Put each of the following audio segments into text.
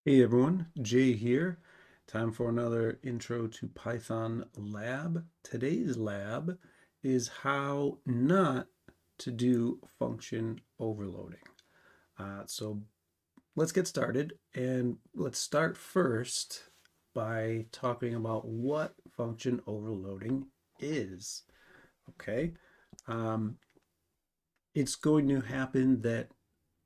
Hey everyone, Jay here. Time for another Intro to Python lab. Today's lab is how not to do function overloading. So let's get started, and let's start first by talking about what function overloading is. Okay, um, it's going to happen that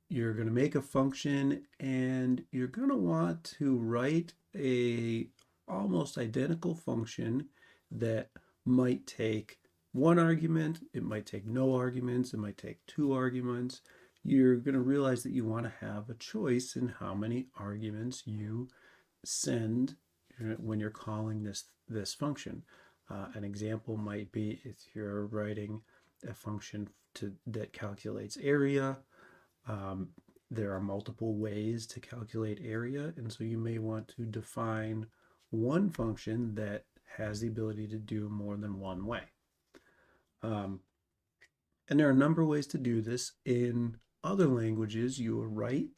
you're going to make a function and you're going to want to write a almost identical function that might take one argument, it might take no arguments, it might take two arguments. You're going to realize that you want to have a choice in how many arguments you send when you're calling this function. An example might be if you're writing a function that calculates area. um, there are multiple ways to calculate area, and so you may want to define one function that has the ability to do more than one way. Um, and there are a number of ways to do this. In other languages, you will write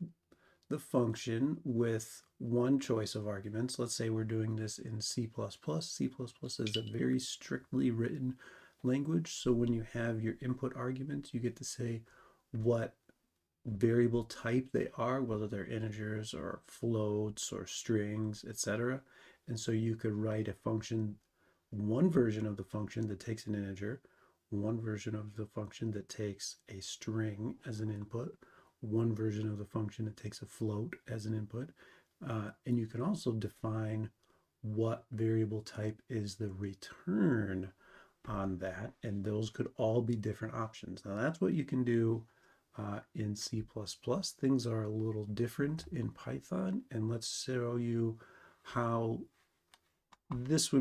the function with one choice of arguments. Let's say we're doing this in C++. C++ is a very strictly written language. So when you have your input arguments, you get to say what variable type they are, whether they're integers or floats or strings, etc. And so you could write a function, one version of the function that takes an integer, one version of the function that takes a string as an input, one version of the function that takes a float as an input. And you can also define what variable type is the return on that, and those could all be different options. Now that's what you can do in C++. Things are a little different in Python, and let's show you how this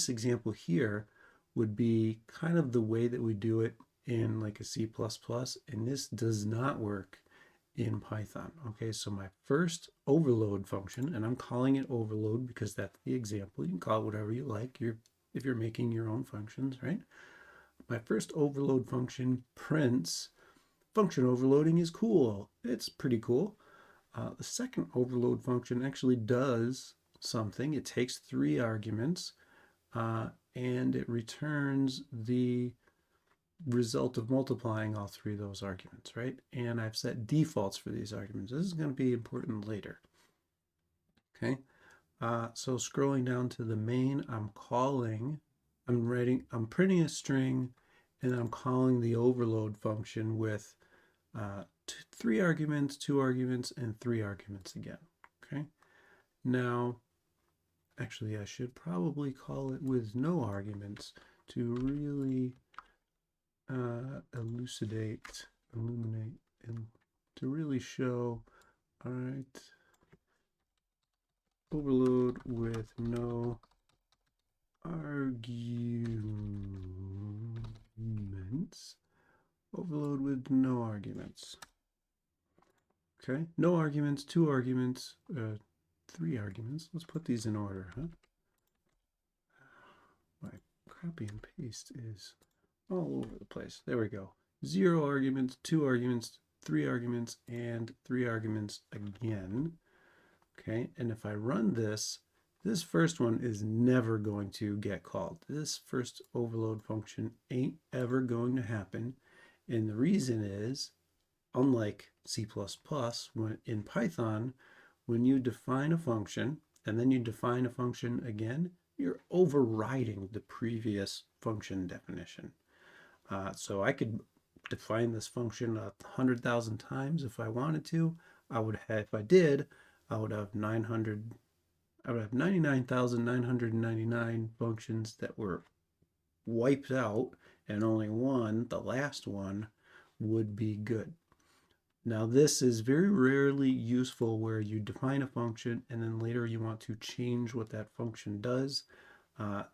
example here would be kind of the way that we do it in like a C++, and this does not work in Python. Okay, so my first overload function, and I'm calling it overload because that's the example. You can call it whatever you like. If you're making your own functions, right? My first overload function prints function overloading is cool. It's pretty cool. The second overload function actually does something. It takes three arguments and it returns the result of multiplying all three of those arguments, right? And I've set defaults for these arguments. This is going to be important later. Okay. So scrolling down to the main, I'm printing a string, and I'm calling the overload function with three arguments, two arguments, and three arguments again. Okay. Now, actually, I should probably call it with no arguments to really illuminate, and to really show. All right, overload with no arguments. Overload with no arguments. Okay, no arguments, two arguments, three arguments. Let's put these in order, huh? My copy and paste is all over the place. There we go. Zero arguments, two arguments, three arguments, and three arguments again. Okay, and if I run this, this first one is never going to get called. This first overload function ain't ever going to happen. And the reason is, unlike C++, when in Python, when you define a function and then you define a function again, you're overriding the previous function definition. So I could define this function 100,000 times if I wanted to. If I did, I would have 99,999 functions that were wiped out, and only one, the last one, would be good. Now, this is very rarely useful where you define a function and then later you want to change what that function does.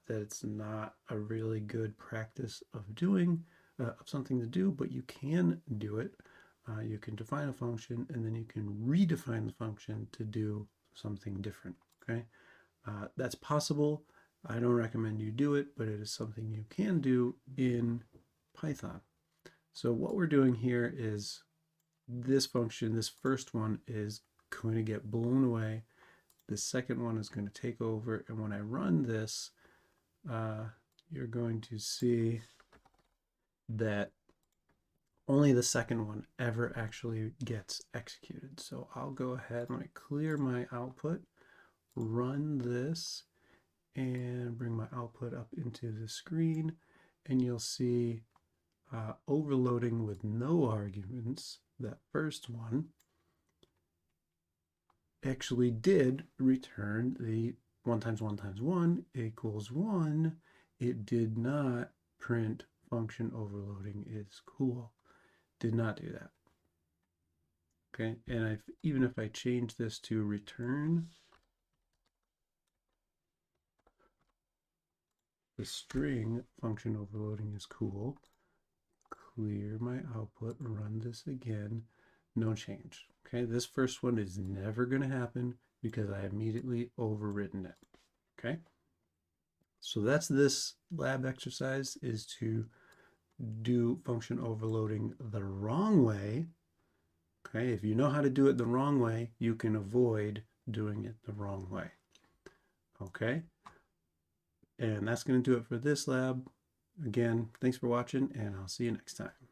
That's not a really good practice of doing, of something to do, but you can do it. You can define a function and then you can redefine the function to do something different. Okay, that's possible. I don't recommend you do it, but it is something you can do in Python. So what we're doing here is this function, this first one, is going to get blown away. The second one is going to take over, and when I run this, you're going to see that only the second one ever actually gets executed. So I'll go ahead, let me clear my output, run this, and bring my output up into the screen, and you'll see overloading with no arguments. That first one actually did return the 1 times 1 times 1 equals 1. It did not print function overloading is cool. Did not do that. Okay, and even if I change this to return the string function overloading is cool, clear my output, run this again, no change. Okay, this first one is never going to happen because I immediately overwritten it. Okay, so that's this lab exercise, is to do function overloading the wrong way. Okay, if you know how to do it the wrong way, you can avoid doing it the wrong way. Okay, and that's going to do it for this lab. Again, thanks for watching, and I'll see you next time.